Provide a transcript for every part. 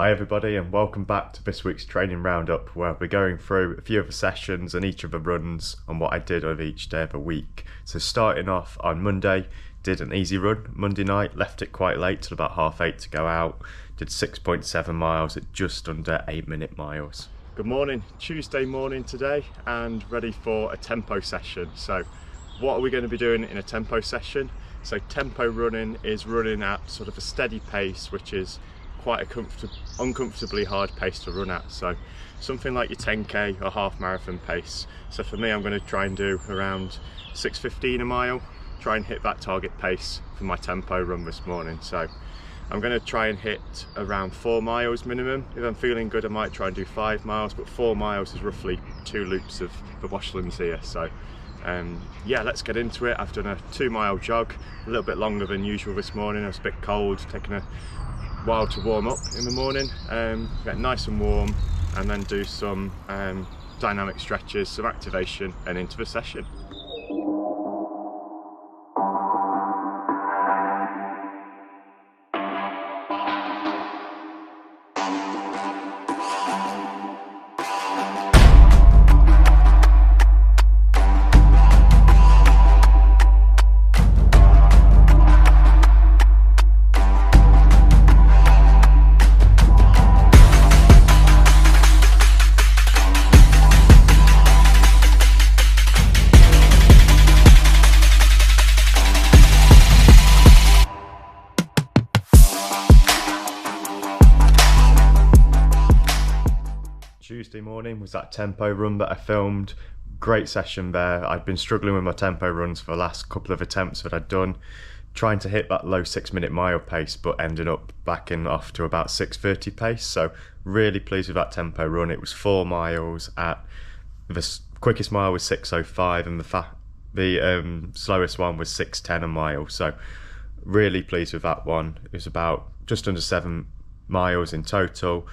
Hi everybody, and welcome back to this week's training roundup, where we're going through a few of the sessions and each of the runs and what I did over each day of the week. So starting off on Monday, did an easy run Monday night, left it quite late till about 8:30 to go out, did 6.7 miles at just under 8-minute miles. Good morning, Tuesday morning today, and ready for a tempo session. So what are we going to be doing in a tempo session? So tempo running is running at sort of a steady pace, which is quite a uncomfortably hard pace to run at. So something like your 10k or half marathon pace. So for me, I'm going to try and do around 6:15 a mile, try and hit that target pace for my tempo run this morning. So I'm going to try and hit around 4 miles minimum. If I'm feeling good, I might try and do 5 miles, but 4 miles is roughly 2 loops of the washlands here. So yeah, let's get into it. I've done a 2-mile jog, a little bit longer than usual this morning. I was a bit cold, taking a while to warm up in the morning, get nice and warm, and then do some dynamic stretches, some activation, and into the session. Tuesday morning was that tempo run that I filmed. Great session there. I'd been struggling with my tempo runs for the last couple of attempts that I'd done, trying to hit that low 6-minute mile pace, but ended up backing off to about 6:30 pace. So really pleased with that tempo run. It was 4 miles at the quickest mile was 6:05, and the slowest one was 6:10 a mile. So really pleased with that one. It was about just under 7 miles in total,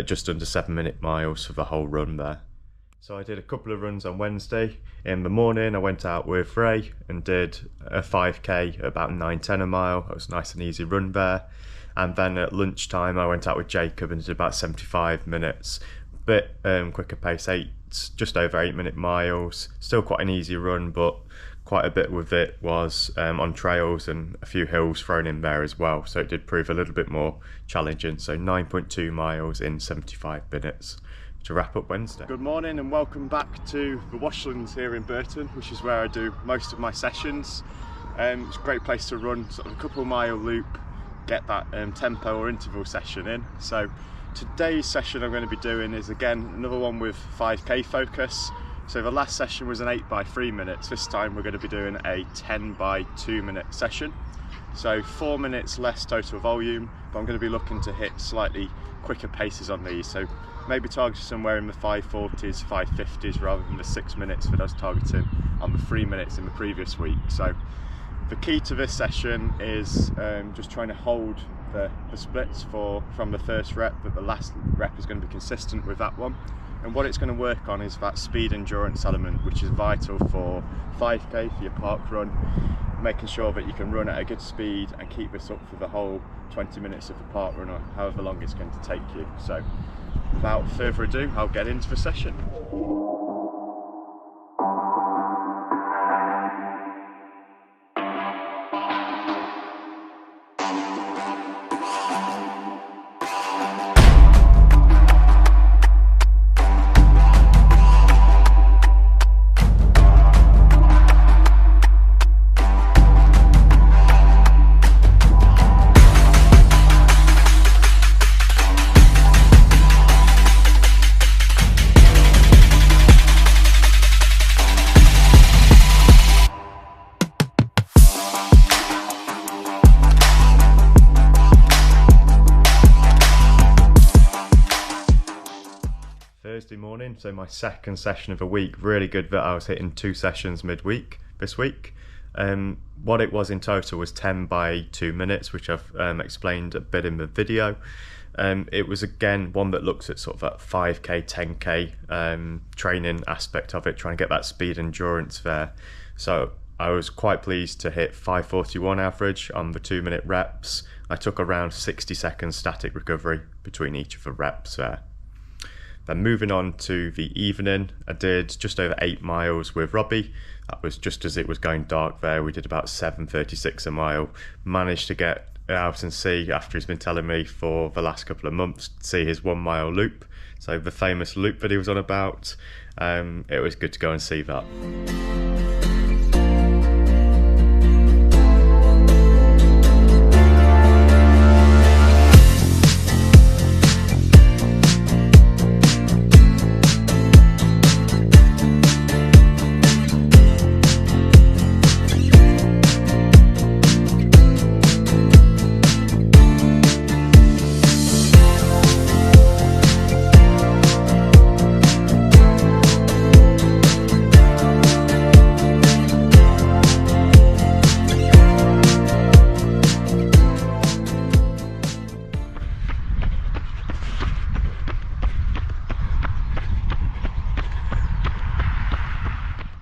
just under 7-minute miles for the whole run there. So I did a couple of runs on Wednesday. In the morning I went out with Ray and did a 5k at about 9:10 a mile. It was a nice and easy run there. And then at lunchtime I went out with Jacob and did about 75 minutes. Bit quicker pace, just over 8-minute miles. Still quite an easy run, but quite a bit with it was on trails and a few hills thrown in there as well, so it did prove a little bit more challenging. So 9.2 miles in 75 minutes to wrap up Wednesday. Good morning and welcome back to the washlands here in Burton, which is where I do most of my sessions. It's a great place to run sort of a couple mile loop, get that tempo or interval session in. So today's session I'm going to be doing is again another one with 5k focus. So the last session was an 8 by 3 minutes. This time we're going to be doing a 10 by 2 minute session. So 4 minutes less total volume, but I'm going to be looking to hit slightly quicker paces on these. So maybe targeting somewhere in the 5:40s, 5:50s rather than the 6 minutes that I was targeting on the 3 minutes in the previous week. So the key to this session is just trying to hold the splits from the first rep, but the last rep is going to be consistent with that one. And what it's going to work on is that speed endurance element, which is vital for 5k, for your park run, making sure that you can run at a good speed and keep this up for the whole 20 minutes of the park run, or however long it's going to take you. So without further ado, I'll get into the session. Thursday morning, so my second session of the week. Really good that I was hitting 2 sessions midweek this week. What it was in total was 10 by 2 minutes, which I've explained a bit in the video. It was again one that looks at sort of that 5k, 10k training aspect of it, trying to get that speed endurance there. So I was quite pleased to hit 5:41 average on the 2-minute reps. I took around 60 seconds static recovery between each of the reps there. Then moving on to the evening, I did just over 8 miles with Robbie. That was just as it was going dark there. We did about 7:36 a mile. Managed to get out and see, after he's been telling me for the last couple of months, see his 1 mile loop. So the famous loop that he was on about. It was good to go and see that.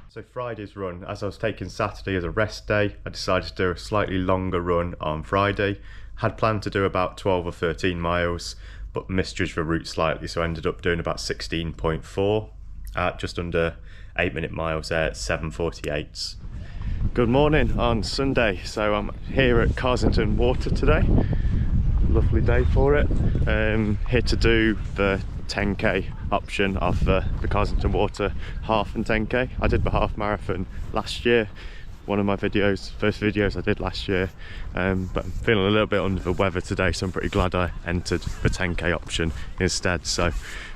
So Friday's run, as I was taking Saturday as a rest day, I decided to do a slightly longer run on Friday. Had planned to do about 12 or 13 miles, but misjudged the route slightly, so I ended up doing about 16.4 at just under 8-minute miles there at 7:48. Good morning on Sunday. So I'm here at Carsington Water today. Lovely day for it. Here to do the 10k option of the Carsington Water half and 10k. I did the half marathon last year, one of my videos, first videos I did last year, but I'm feeling a little bit under the weather today, so I'm pretty glad I entered the 10k option instead. So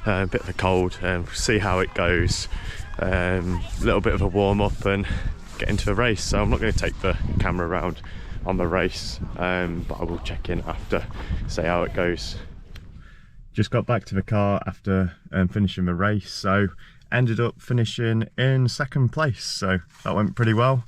a bit of a cold, see how it goes, a little bit of a warm up and get into the race. So I'm not going to take the camera around on the race, but I will check in after, see how it goes. Just got back to the car after finishing the race, so ended up finishing in second place, so that went pretty well.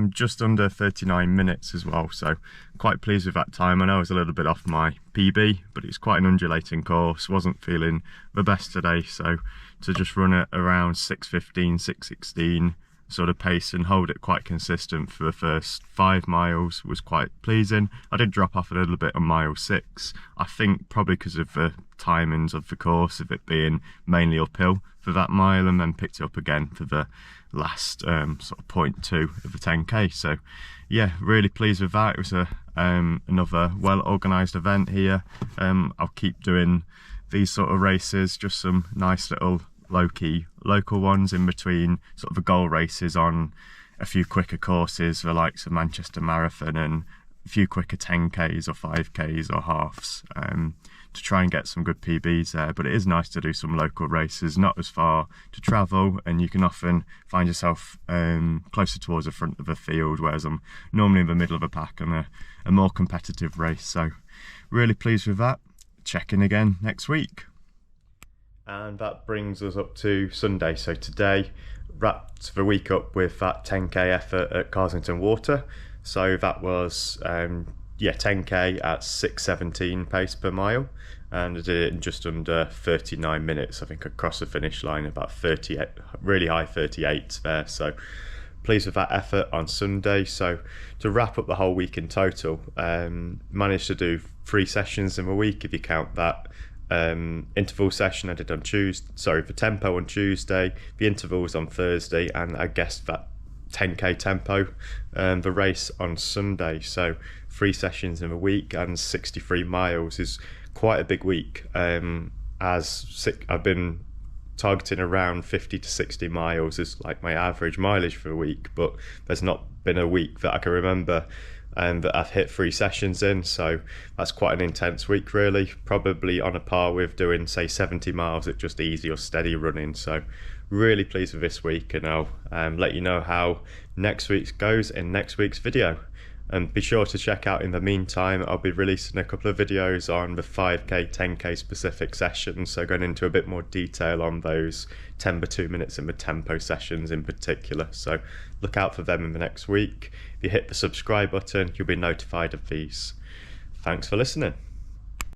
Just under 39 minutes as well, so quite pleased with that time. I know I was a little bit off my PB, but it's quite an undulating course, wasn't feeling the best today, so to just run it around 6:15, 6:16 sort of pace and hold it quite consistent for the first 5 miles was quite pleasing. I did drop off a little bit on mile 6, I think probably because of the timings of the course, of it being mainly uphill for that mile, and then picked it up again for the last sort of 0.2 of the 10k. So yeah, really pleased with that. It was another well organised event here. I'll keep doing these sort of races, just some nice little low-key local ones in between sort of the goal races on a few quicker courses, the likes of Manchester Marathon, and a few quicker 10k's or 5k's or halves, to try and get some good PBs there. But it is nice to do some local races, not as far to travel, and you can often find yourself closer towards the front of the field, whereas I'm normally in the middle of a pack on a more competitive race. So really pleased with that. Check in again next week. And that brings us up to Sunday. So today wrapped the week up with that 10k effort at Carsington Water. So that was 10k at 6:17 pace per mile, and I did it in just under 39 minutes. I think across the finish line about 38, really high 38s there. So pleased with that effort on Sunday. So to wrap up the whole week in total, managed to do 3 sessions in a week if you count that interval session I did on the tempo on Tuesday, the intervals on Thursday, and I guess that 10k tempo, the race on Sunday. So 3 sessions in a week and 63 miles is quite a big week. I've been targeting around 50 to 60 miles as like my average mileage for a week, but there's not been a week that I can remember that I've hit 3 sessions in, so that's quite an intense week really, probably on a par with doing say 70 miles at just easy or steady running. So really pleased with this week, and I'll let you know how next week's goes in next week's video. And be sure to check out in the meantime, I'll be releasing a couple of videos on the 5k, 10k specific sessions, so going into a bit more detail on those 10 by 2 minutes and the tempo sessions in particular. So look out for them in the next week. If you hit the subscribe button, you'll be notified of these. Thanks for listening.